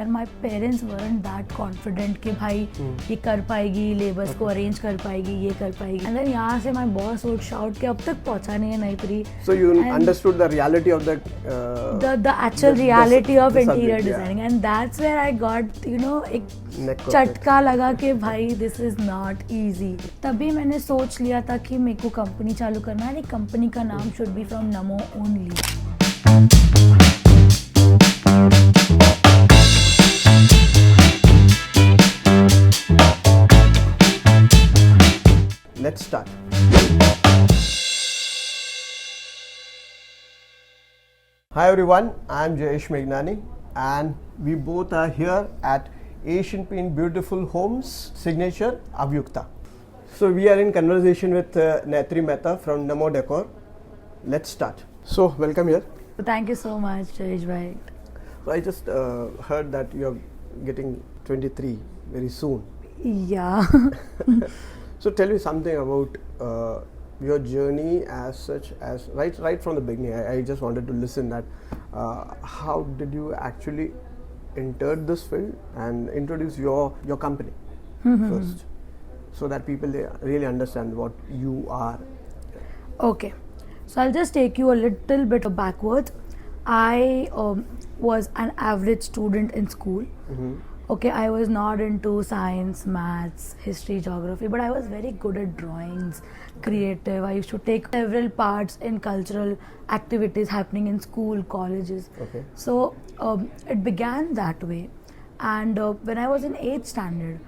and my parents weren't that confident कि भाई ये कर पाएगी, लेबर्स को अरेंज कर पाएगी, ये कर पाएगी. And then यहाँ से my boss would shout कि अब तक पहुँचा नहीं है नईपरी. So you understood the reality of the actual reality of interior designing, and that's where I got एक चटका लगा कि भाई this is not easy. तभी मैंने सोच लिया था कि मेरे को कंपनी चालू करना है. कंपनी का नाम should be from Namo only. Let's start. Hi everyone, I'm Jayesh Meghnani and we both are here at Asian Paint Beautiful Homes signature Avyukta. So we are in conversation with Netri Mehta from Namo Decor. Let's start. So welcome here. Thank you so much, Jayesh bhai. So I just heard that you are getting 23 very soon. Yeah. So tell me something about your journey as such, as right from the beginning. I just wanted to listen that how did you actually enter this field and introduce your company first, so that people they really understand what you are. Okay, so I'll just take you a little bit backwards. I was an average student in school. Okay, I was not into science, maths, history, geography, but I was very good at drawings, creative. I used to take several parts in cultural activities happening in school, colleges. Okay. So it began that way. And when I was in 8th standard,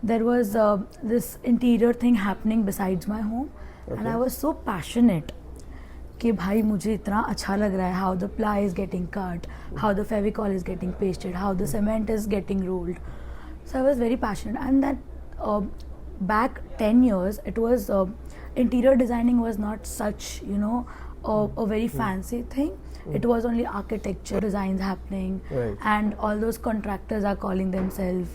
there was this interior thing happening besides my home. Okay. And I was so passionate कि भाई मुझे इतना अच्छा लग रहा है how the ply is getting cut, how the Fevicol is getting pasted, how the cement is getting rolled. So I was very passionate, and that back 10 years it was interior designing was not such a very fancy thing. It was only architecture designs happening, right. And all those contractors are calling themselves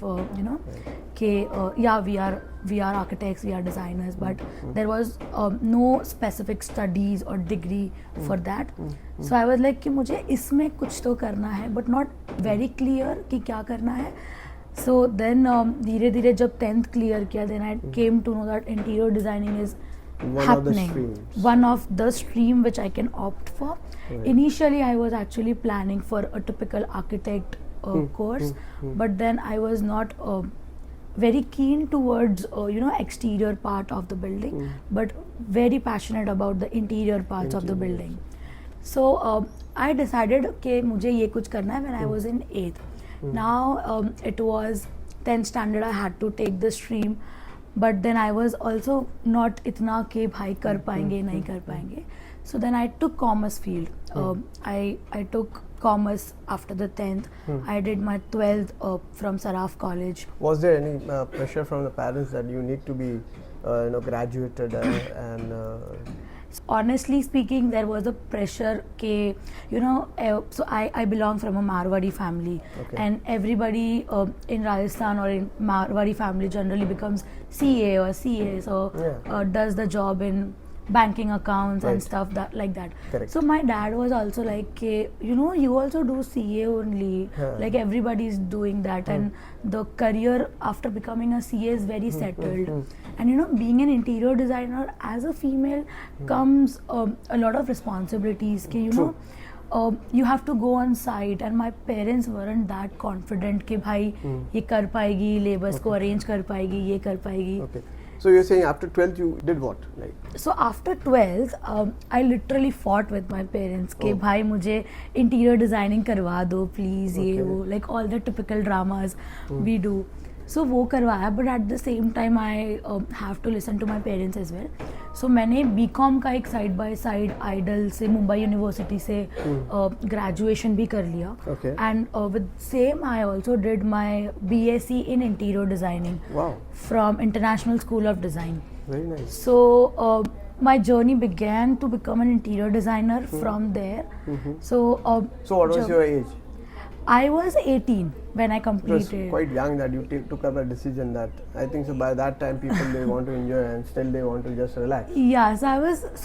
yeah, we are architects, we are designers, but there was no specific studies or degree for that. So I was like कि मुझे इसमें कुछ तो करना है, but not very clear कि क्या करना है. So then धीरे धीरे जब 10th clear किया, then I came to know that interior designing is happening. One of the stream which I can opt for. Right. Initially I was actually planning for a typical architect course, but then I was not very keen towards exterior part of the building, but very passionate about the interior parts of the building. So I decided कि मुझे ये कुछ करना है when I was in 8th. Now it was 10th standard, I had to take the stream, but then I was also not इतना कि भाई कर पाएंगे नहीं कर पाएंगे. So then I took commerce field. I took commerce after the 10th. I did my 12th from Saraf College. Was there any pressure from the parents that you need to be graduated and honestly speaking, there was a pressure ke, so I belong from a Marwari family. Okay. And everybody in Rajasthan or in Marwari family generally becomes CA or CA, so does the job in banking accounts, right, and stuff like that. Correct. So my dad was also like, you also do CA only, like everybody is doing that, and the career after becoming a CA is very settled. And being an interior designer as a female comes a lot of responsibilities. You have to go on site, and my parents weren't that confident कि भाई ये कर पाएगी, labours को arrange कर पाएगी, ये कर पाएगी. Okay. So you're saying after 12th you did what? So after 12th, I literally fought with my parents कि भाई मुझे interior designing करवा दो please, ये वो, like all the typical dramas we do. So वो करवाया, but at the same time I have to listen to my parents as well. So मैंने BCom का एक side by side IDL से मुंबई यूनिवर्सिटी से graduation भी कर लिया. Okay. And with same I also did my BSc in interior designing. Wow. From International School of Design. Very nice. So my journey began to become an interior designer from there. So what was your age? I was 18 when I completed. It was quite young that you took up a decision that I think so by that time people they want to enjoy and still they want to just relax. Yeah, so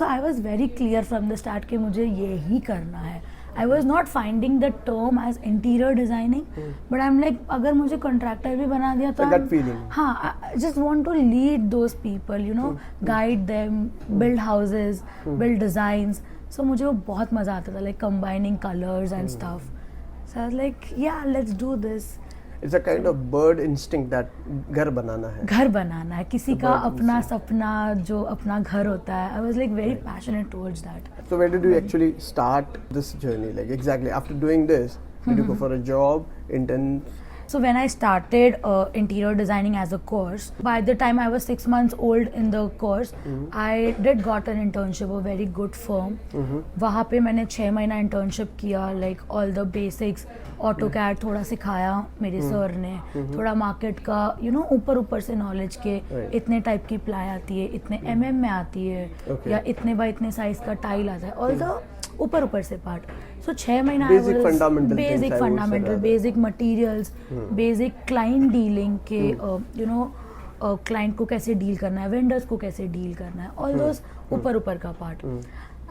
I was very clear from the start कि मुझे यही करना है. I was not finding the term as interior designing, but I'm like अगर मुझे contractor भी बना दिया तो Like that feeling. हाँ, I just want to lead those people, you know, guide them, build houses, build designs. So मुझे वो बहुत मज़ा आता था, like combining colors and stuff. So I was like, yeah, let's do this. It's a kind of bird instinct that घर बनाना है. घर बनाना है, किसी का bird अपना instinct. सपना जो अपना घर होता है. I was like very passionate towards that. So where did you actually start this journey? Like exactly after doing this, did you go for a job, intern? So when I started interior designing as a course, by the time I was 6 months old in the course, I did got an internship, a very good firm. वहाँ पे मैंने 6 महीना internship किया, like all the basics, AutoCAD थोड़ा सिखाया मेरे sir ने, थोड़ा मार्केट का ऊपर से नॉलेज के Right. इतने टाइप की प्लाई आती है, इतने में आती है, Okay. या इतने बाय इतने साइज का टाइल आता है, ऑल द ऊपर से पार्ट. सो 6 महीना Basic fundamental things, basic I would say fundamental rather. Basic materials, basic client dealing के क्लाइंट को कैसे डील करना है, वेंडर्स को कैसे डील करना है, ऑल दोस ऊपर का part.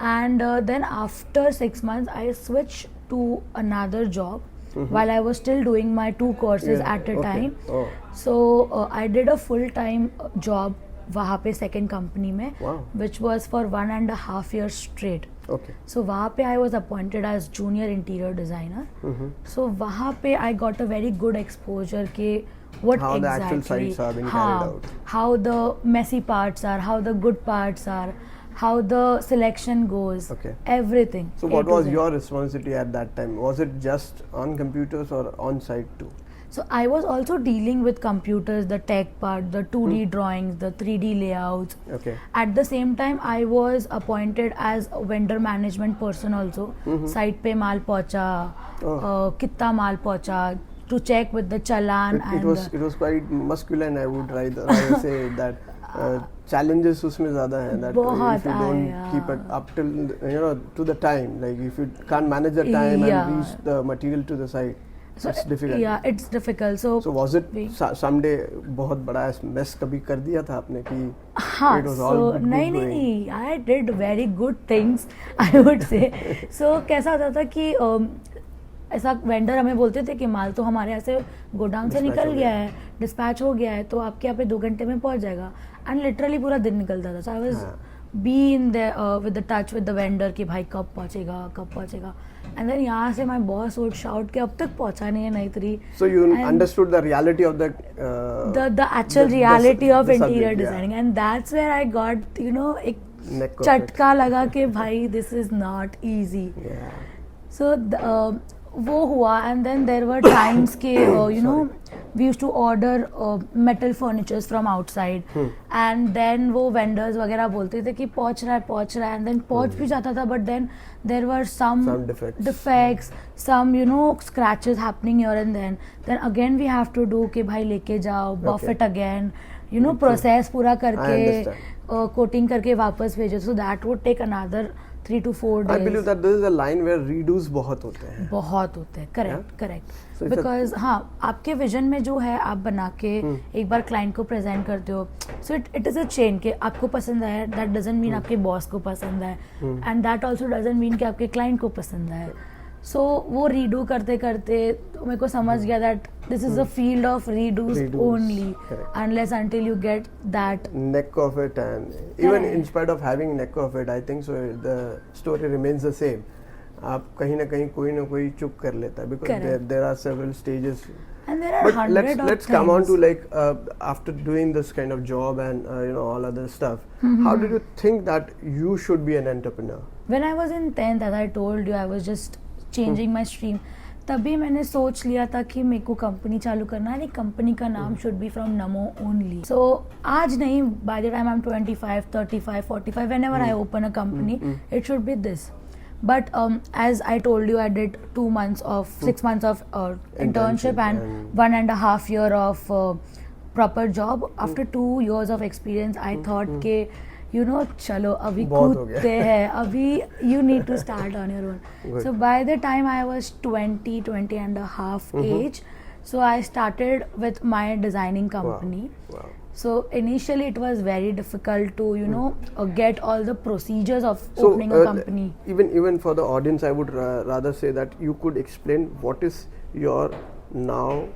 And then after 6 months I switched to another job while I was still doing my 2 courses Yeah, at a okay. time. Oh. So I did a full time job वहाँ पे second company में, Wow. which was for 1.5 years straight. Okay. So वहाँ पे I was appointed as junior interior designer. So वहाँ पे I got a very good exposure के what How the actual exactly, sites are being हाँ, carried out. how the messy parts are, how the good parts are, how the selection goes, Okay. everything. So A what to was Z. your responsibility at that time? Was it just on computers or on site too? So I was also dealing with computers, the tech part, the 2D drawings, the 3D layouts. Okay. At the same time, I was appointed as a vendor management person also. Site पे माल पहुंचा, कितना माल पहुंचा, to check with the challan It was quite masculine, I would rather say that. Challenges उसमें ज़्यादा हैं that बहुत if you don't आया. keep it up till to the time, like if you can't manage the time Yeah. and reach the material to the site, So it's difficult. Yeah, it's difficult. So was it we- someday बहुत बड़ा mess कभी कर दिया था आपने कि हाँ, it was all so good नहीं going? नहीं, I did very good things, I would say. So कैसा होता था कि ऐसा वेंडर हमें बोलते थे कि माल तो हमारे यहाँ से गोडाउन से Dispatch निकल हो गया गया है, डिस्पैच हो गया है, तो आपके यहाँ पे 2 घंटे में पहुँच जाएगा. एंड लिटरली पूरा दिन निकलता था. So I was be in the with the touch with the vendor कि भाई कब पहुँचेगा. एंड देन यहाँ से माय बॉस वुड शाउट कि अब तक पहुँचा नहीं है नईतरी. So you And understood the reality of the the actual reality of the interior subject, designing, and that's where I got एक neck of it. चटका लगा कि भाई this is not easy. Yeah. So वो हुआ, and then there were times के we used to order metal furnitures from outside, and then वो vendors वगैरह बोलते थे कि पहुंच रहा है, and then पहुंच भी जाता था, but then there were some defects, some scratches happening here and then again we have to do कि भाई लेके जाओ, buff it again, process पूरा करके coating करके वापस भेजो. So that would take another 3 to 4 days. I believe that this is a line where redos बहुत होते हैं. बहुत होते हैं, करेक्ट. So it's बिकॉज हाँ, आपके विजन में जो है आप बना के एक बार क्लाइंट को प्रेजेंट करते हो, so it is a chain कि आपको पसंद आया, दैट डजंट मीन आपके बॉस को पसंद है, and that also doesn't mean कि आपके क्लाइंट को पसंद है. सो वो रीडू करते करते तो मेरे को समझ गया that this is a field of reduce only, unless until you get that neck of it, and even in spite of having neck of it, I think so the story remains the same. आप कहीं ना कहीं कोई ना कोई चुप कर लेता है, because there are several stages. And there are But hundred of let's come on things. to like after doing this kind of job and all other stuff, how did you think that you should be an entrepreneur? When I was in 10th, as I told you, I was just changing my stream. तभी मैंने सोच लिया था कि मेरे को company चालू करना है, कंपनी का नाम should be from NaMo only. सो आज नहीं, by the time I am 25, 35, 45, whenever I open a company, it should be this. But as I told you, I did 2 months of 6 months of internship and 1.5 year of proper job. After 2 years of experience, I thought के चलो अभी कूदते हैं, अभी you need to start on your own. So by the time I was 20 and a half age, So I started with my designing company. Wow. So initially it was very difficult to get all the procedures of So, opening a company. even for the audience, I would rather say that you could explain what is your now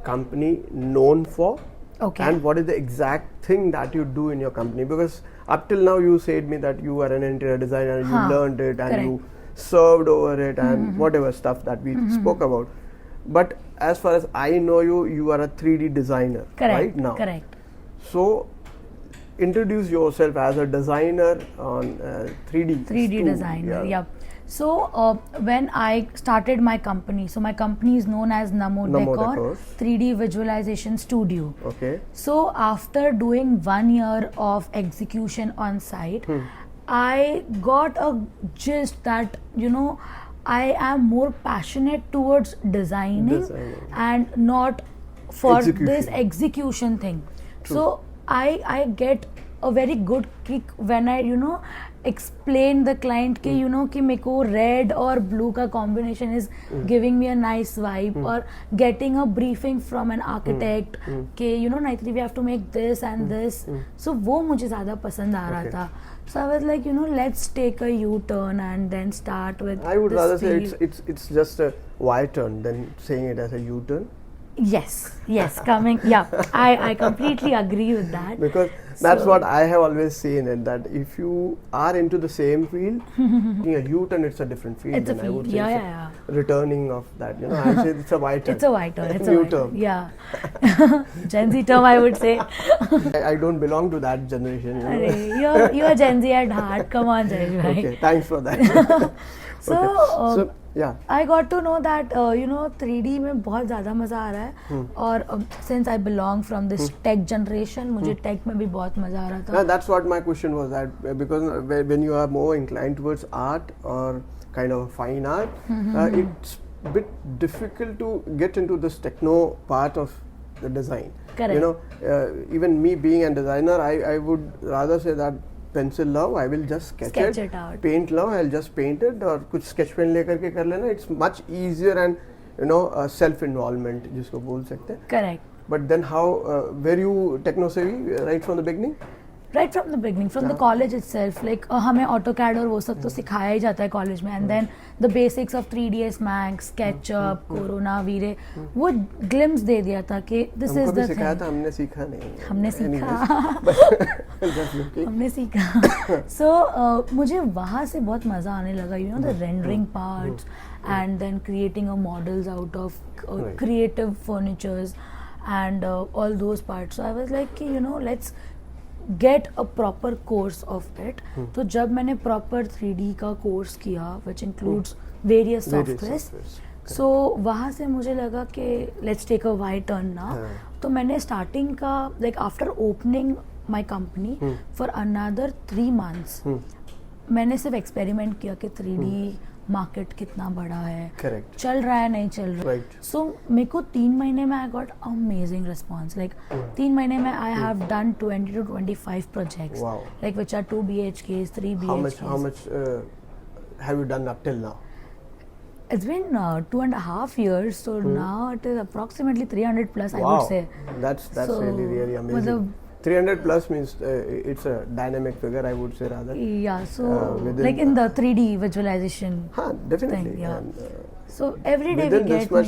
company known for, Okay. and what is the exact thing that you do in your company. Because up till now you said me that you are an interior designer, you learned it and you served over it and whatever stuff that we spoke about. But as far as I know you, you are a 3D designer right now. Correct. So, introduce yourself as a designer on 3D. 3D designer, yeah. So when I started my company, so my company is known as Namo Decor Decors. 3D Visualization Studio. Okay. So after doing 1 year of execution on site, I got a gist that I am more passionate towards designing. And not for this execution thing. So I get a very good kick when I explain the client कि कि मेरे को red और blue का combination is giving me a nice vibe, or getting a briefing from an architect कि Naitri we have to make this and this. So वो मुझे ज़्यादा पसंद आ रहा था. So I was like, let's take a U-turn and then start with. I would this rather say field. it's just a Y-turn than saying it as a U-turn. Yes, coming. Yeah, I completely agree with that. Because that's what I have always seen, and that if you are into the same field, a U-turn, it's a different field. It's a I field, would say yeah. Returning of that, I say it's a Y-turn. It's a Y-turn. It's a U-turn. Yeah. Gen Z term, I would say. I don't belong to that generation. You're Gen Z at heart. Come on, Jayesh bhai. Okay, thanks for that. So, yeah. I got to know that 3D में बहुत ज़्यादा मज़ा आ रहा है, और since I belong from this tech generation, मुझे tech में भी बहुत मज़ा आ रहा था. That's what my question was, that because when you are more inclined towards art or kind of fine art, it's a bit difficult to get into this techno part of the design. Correct. Even me being a designer, I would rather say that pencil love, I will just sketch it out. Paint love, I'll just paint it, or कुछ sketch pen लेकर के कर लेना. It's much easier and self involvement जिसको बोल सकते हैं. Correct. But then how were you techno savvy right from the beginning? Right from the beginning, from the college itself, like हमें AutoCAD और वो सब तो सिखाया ही जाता है कॉलेज में, and then the basics of 3ds Max, SketchUp, Corona, V-Ray, वो glimpse दे दिया था कि this is the thing. सिखाया था, हमने सीखा नहीं. हमने सीखा. हमने सीखा. So मुझे वहाँ से बहुत मज़ा आने लगा, the rendering parts, and then creating a models out of creative furnitures and all those parts. So I was like, let's get a proper course of it. तो जब मैंने proper 3D का course किया, which includes various softwares, so वहाँ से मुझे लगा कि let's take a Y-turn now. तो मैंने starting का, like after opening my company for another 3 months, मैंने सिर्फ experiment किया कि 3D मार्केट कितना बड़ा है, चल रहा है नहीं चल रहा है. सो मेरे को 3 महीने में I got amazing response. Like 3 महीने में I have done 20 to 25 projects, like which are 2 BHKs, 3 BHKs. How much have you done up till now? It's been 2.5 years, so now it is approximately 300 plus. I would say. That's really amazing. 300 plus means it's a dynamic figure, I would say rather. Yeah, so like in the 3D visualization. Definitely. Thing, yeah. And, so every day within we get this much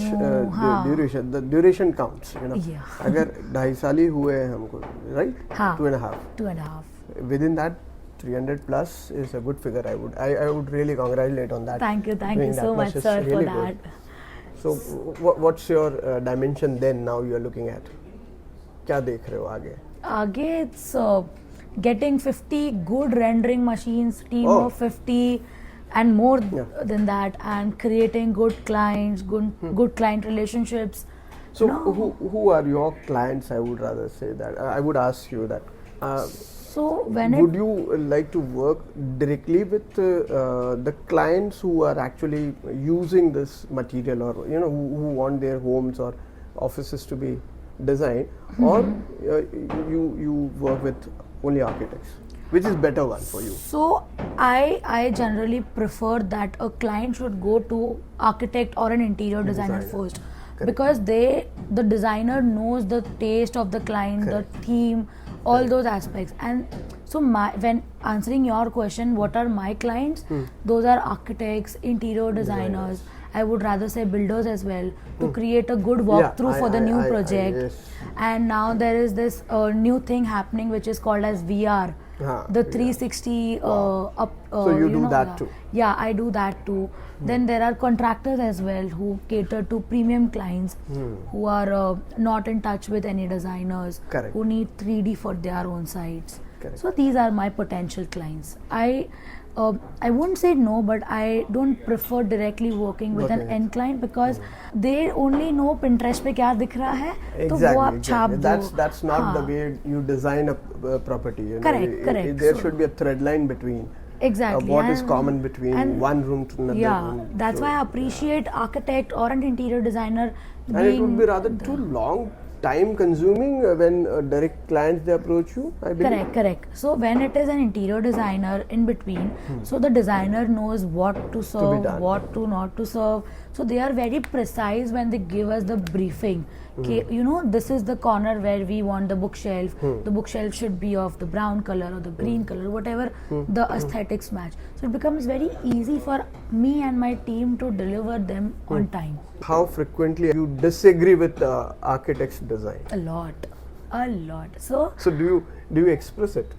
new, the duration counts. Yeah. अगर 2.5 साल ही हुए हैं हमको, right? 2.5. 2.5. Within that, 300 plus is a good figure. I would really congratulate on that. Thank you so much, sir, really for that. Good. So what's your dimension then? Now you are looking at. क्या देख रहे हो आगे? Again, it's getting 50 good rendering machines, team of 50 and more than that, and creating good clients, good client relationships. So who are your clients? I would rather say that. I would ask you that. So would you like to work directly with the clients who are actually using this material, or who want their homes or offices to be design, or you work with only architects? Which is better one for you? So I generally prefer that a client should go to architect or an interior designer first, because they the designer knows the taste of the client, Correct. the theme, all those aspects. And so when answering your question, what are my clients? Those are architects, interior designers, I would rather say builders as well, to create a good walkthrough for the new project. Yes. And now there is this new thing happening which is called as VR, the 360 up. So you do know, that too? Yeah, I do that too. Then there are contractors as well who cater to premium clients who are not in touch with any designers, Correct. who need 3D for their own sites. Correct. So these are my potential clients. I wouldn't say no, but I don't prefer directly working with an Okay. end client because they only know Pinterest पे क्या दिख रहा है, तो वो Exactly, आप छाप exactly. दो. That's not the हाँ. way you design a property. You know. Correct, correct. There So- should be a thread line between Exactly. what is and- common between and- one room to another Yeah, room. that's So- why I appreciate architect or an interior designer. And it would being be rather too long, time consuming when direct clients they approach you, I believe. Correct. So when it is an interior designer in between, so the designer knows what to serve, done. what to not to serve. So they are very precise when they give us the briefing. Okay, you know, this is the corner where we want the bookshelf. The bookshelf should be of the brown color or the green color, whatever the aesthetics match. So it becomes very easy for me and my team to deliver them on time. How frequently you disagree with the architect's design? A lot. So So do you express it?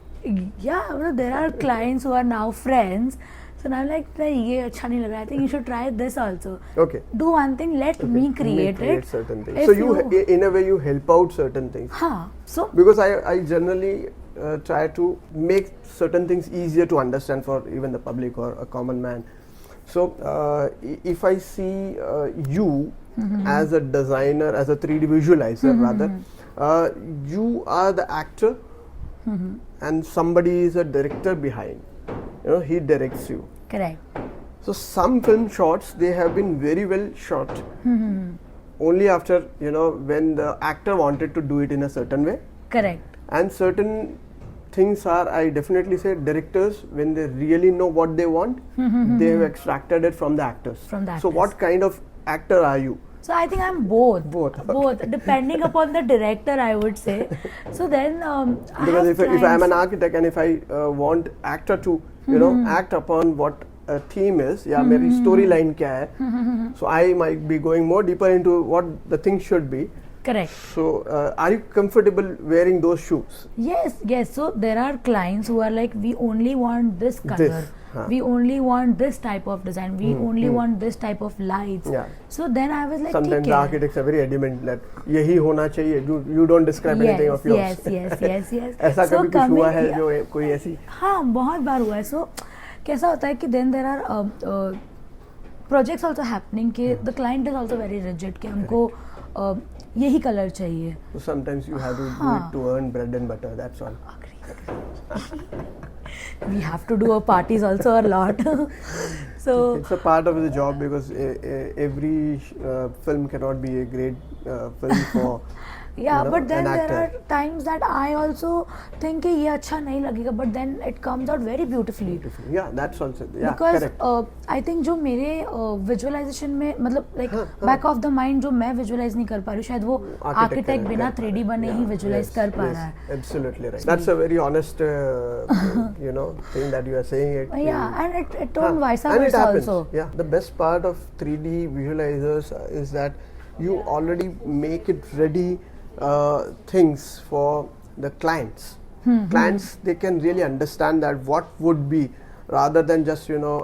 yeah, there are clients who are now friends. So now I'm like, नहीं ये अच्छा नहीं लग रहा. I think you should try this also. Okay. Do one thing, let me create it. certain things. If So you in a way you help out certain things. हाँ, so Because I generally try to make certain things easier to understand for even the public or a common man. So if I see you as a designer, as a 3D visualizer rather, you are the actor and somebody is a director behind. You know, he directs you. correct. So some film shots they have been very well shot. Only after, you know, when the actor wanted to do it in a certain way. Correct. And certain things are, I definitely say, directors, when they really know what they want, they have extracted it from the actors. From the So actors. what kind of actor are you? So I think I'm both. Both. Both, depending upon the director, I would say. So then, I Because have if I am an clients- architect and if I want actor to, you know, act upon what a theme is, या मेरी storyline क्या है, so I might be going more deeper into what the thing should be. Correct. So are you comfortable wearing those shoes? Yes. So there are clients who are like, we only want this color. huh. We only want this type of design. We only want this type of lights. Yeah. So then I was like, Sometimes ठीक है. architects are very adamant that यही होना चाहिए. You don't describe anything of yours. yes. ऐसा So कभी कुछ हुआ है coming- जो कोई ऐसी? हाँ, बहुत बार हुआ है. So कैसा होता है कि then there are projects also happening कि the client is also very rigid कि हमको यही कलर चाहिए. So sometimes you have to do it to earn bread and butter. That's all. We have to do our parties also a lot. So It's a part of the job because every film cannot be a great film for yeah, you know, but then an there actor. are times that I also think कि ये अच्छा नहीं लगेगा, but then it comes out very beautifully. Yeah, that's also Because correct. I think जो मेरे visualization में मतलब like back of the mind जो मैं visualize नहीं कर पा रही हूँ, शायद वो architect बिना 3D बने ही visualize कर पा रहा है. Absolutely right. That's a very honest, you know, thing that you are saying. It, Yeah, and it don't vice and it versa happens. also. Yeah, the best part of 3D visualizers is that you already make it ready things for the clients. Clients, they can really understand that what would be, rather than just, you know,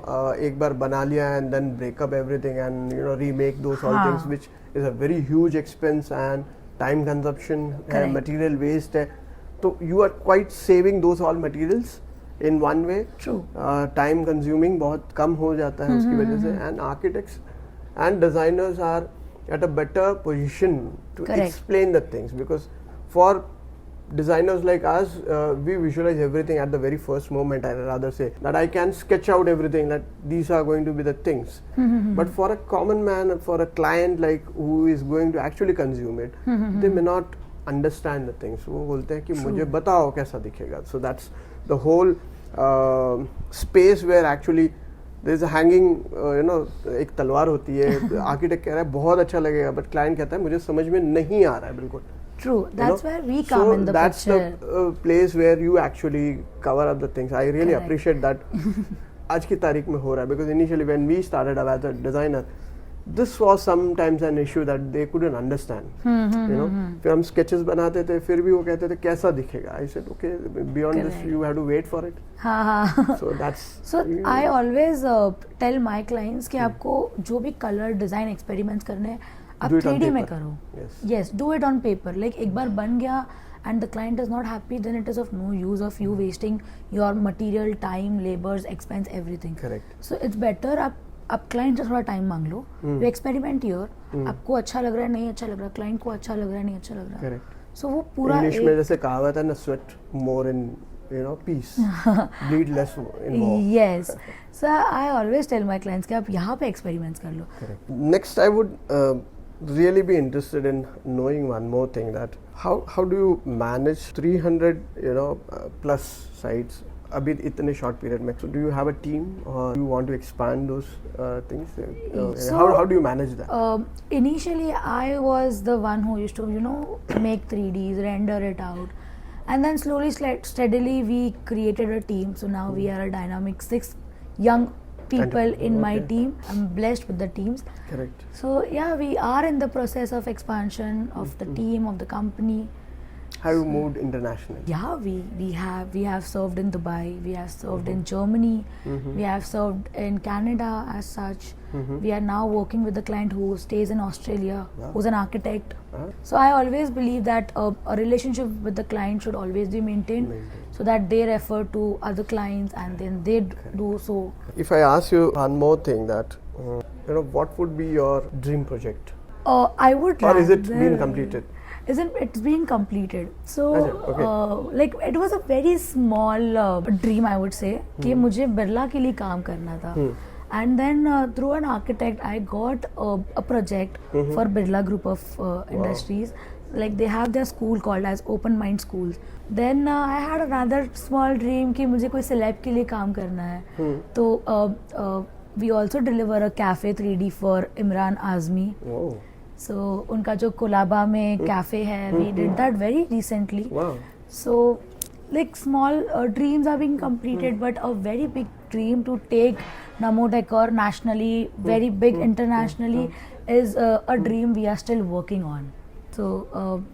एक बार बना लिया and then break up everything and, you know, remake those all हाँ. things, which is a very huge expense and time consumption and Correct. material waste है. So you are quite saving those all materials in one way. True. Time consuming बहुत कम हो जाता है उसकी वजह से, and architects and designers are at a better position to Correct. explain the things, because for designers like us, we visualize everything at the very first moment. I rather say that I can sketch out everything, that these are going to be the things. But for a common man, for a client like who is going to actually consume it, they may not understand the things. वो बोलते हैं कि मुझे बताओ कैसा दिखेगा. So that's the whole space where actually there is a hanging एक तलवार होती है, आर्किटेक्ट कह रहा है बहुत अच्छा लगेगा, बट क्लाइंट कहता है मुझे समझ में नहीं आ रहा है बिल्कुल. True, that's where we come in the that's picture. the place where you actually cover up the things. I really Correct. appreciate that. आज की तारीख में हो रहा है, because initially when we started as a designer, this was sometimes an issue that they couldn't understand. फिर हम sketches बनाते थे, फिर भी वो कहते थे कैसा दिखेगा. I said okay, beyond this Correct. you have to wait for it. हाँ. So that's. So I always tell my clients कि आपको जो भी color design experiments करने हैं, आप Do it on 3D में paper. करो. Yes. Yes, do it on paper. Like एक बार बन गया and the client is not happy, then it is of no use of you wasting your material, time, labors, expense, everything. Correct. So it's better आप client से थोड़ा time मांग लो. You experiment here. आपको अच्छा लग रहा है, नहीं अच्छा लग रहा, client को अच्छा लग रहा है, नहीं अच्छा लग रहा. Correct. So वो पूरा English में जैसे कहावत है ना, sweat more in peace, bleed less in war. Yes. So I always tell my clients कि आप यहाँ पे experiments कर लो. Correct. Next, I would really be interested in knowing one more thing, that how do you manage 300 plus sites अभी इतने short period में? So do you have a team or do you want to expand those things? So, how do you manage that? Initially, I was the one who used to make 3Ds, render it out, and then slowly, steadily, we created a team. So now we are a dynamic 6 young people in my team. I'm blessed with the teams. Correct. So yeah, we are in the process of expansion of the team, of the company. Have you moved internationally? Yeah, we have served in Dubai, we have served in Germany, we have served in Canada as such. We are now working with a client who stays in Australia, who's an architect. So I always believe that a relationship with the client should always be maintained, so that they refer to other clients and then they do so. If I ask you one more thing, that what would be your dream project? I would. Or is it been completed? It's been completed. So Okay. like it was a very small dream, I would say, कि मुझे बिरला के लिए काम करना था. And then through an architect I got a project for Birla Group of Industries. Like they have their school called as Open Mind Schools. Then I had another small dream कि मुझे कोई celeb के लिए काम करना है. तो we also deliver a cafe 3D for Imran Azmi. Wow. So उनका जो कोलाबा में कैफे है, we did that very recently. Wow. So like small dreams are being completed, but a very big dream to take Namo Decor nationally, very big internationally, is a dream we are still working on. So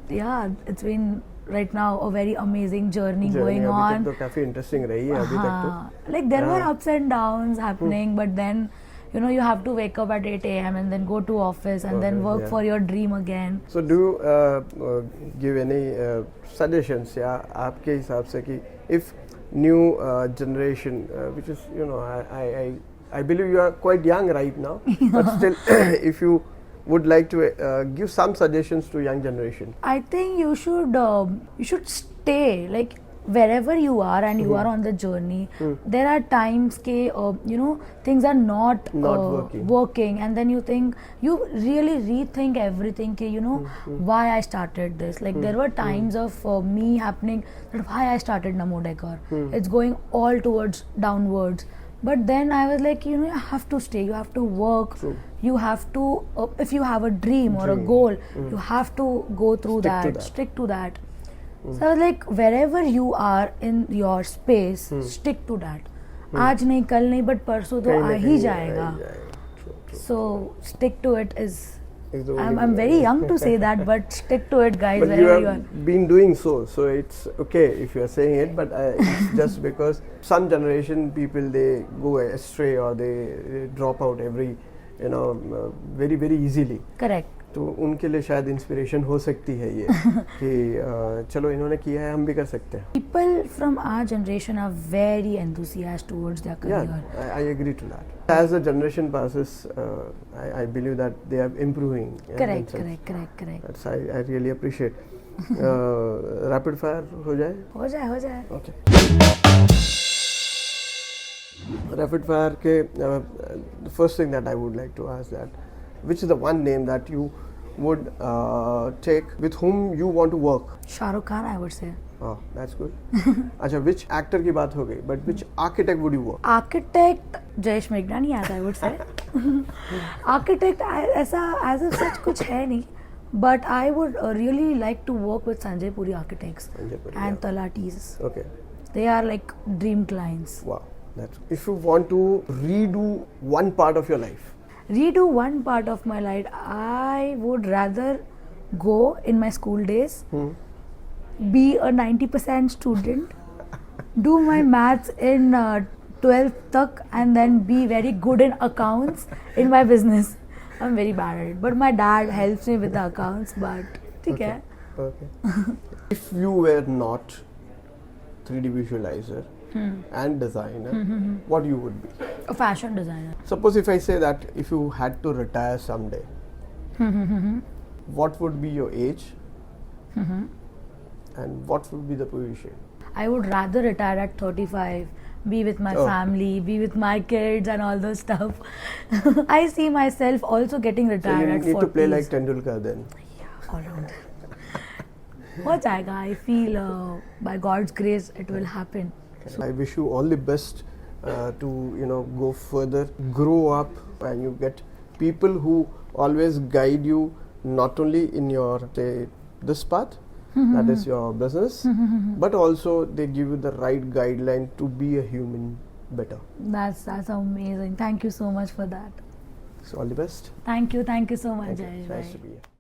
yeah, it's been right now a very amazing journey going on. अभी तक तो काफी interesting रही है अभी तक तो. Like there were ups and downs happening, but then you have to wake up at 8 a.m. and then go to office and then work for your dream again. So do you give any suggestions, या आपके हिसाब से कि if new generation, which is I believe you are quite young right now, but still if you would like to give some suggestions to young generation? I think you should stay like wherever you are and you are on the journey. There are times ke things are not working, and then you really rethink everything ke why I started this. Like there were times of me happening that why I started Namo Decor. It's going all towards downwards. But then I was like, you have to stay, you have to work. True. You have to, if you have a dream or a goal, you have to go through stick to that. So I was like, wherever you are in your space, stick to that. आज नहीं कल नहीं, but परसों तो आ ही जाएगा. So stick to it is. I'm very young to say that, but stick to it, guys. But you have been doing so it's okay if you are saying it, but it's just because some generation people, they go astray or they drop out every very very easily. Correct. तो उनके लिए शायद inspiration हो सकती है ये कि चलो इन्होंने किया है, हम भी कर सकते हैं. People from our generation are very enthusiastic towards their career. Yeah, I agree to that. As the generation passes, I believe that they are improving. Correct. That's I really appreciate. Rapid fire हो जाए? हो जाए. Okay. Rapid fire के the first thing that I would like to ask that, which is the one name that you would take with whom you want to work? Shah Rukh Khan, I would say. Oh, that's good. अच्छा, which actor की बात हो गई, but which architect would you work? Architect Jayesh Meghnani, as I would say. Architect ऐसा as of such कुछ है नहीं, but I would really like to work with Sanjay Puri Architects Sanjay Puri, and yeah. Talatis. Okay. They are like dream clients. Wow. That's. If you want to redo one part of your life, Redo one part of my life, I would rather go in my school days, be a 90% student, do my maths in 12th tak, and then be very good in accounts in my business. I'm very bad at it, but my dad helps me with the accounts, but ठीक है. okay. If you were not 3D visualizer and designer, what you would be? A fashion designer. Suppose if I say that if you had to retire someday, what would be your age and what would be the position? I would rather retire at 35, be with my Oh. family, be with my kids and all those stuff. I see myself also getting So retired you at need 40s. to play like Tendulkar then. Yeah, all around. हो जाएगा. I feel by God's grace it will happen. So I wish you all the best to go further, grow up, and you get people who always guide you not only in your this path, that is your business, but also they give you the right guideline to be a human better. That's amazing. Thank you so much for that. So all the best. Thank you so much, Thank you. Jayesh Nice bhai. to be here.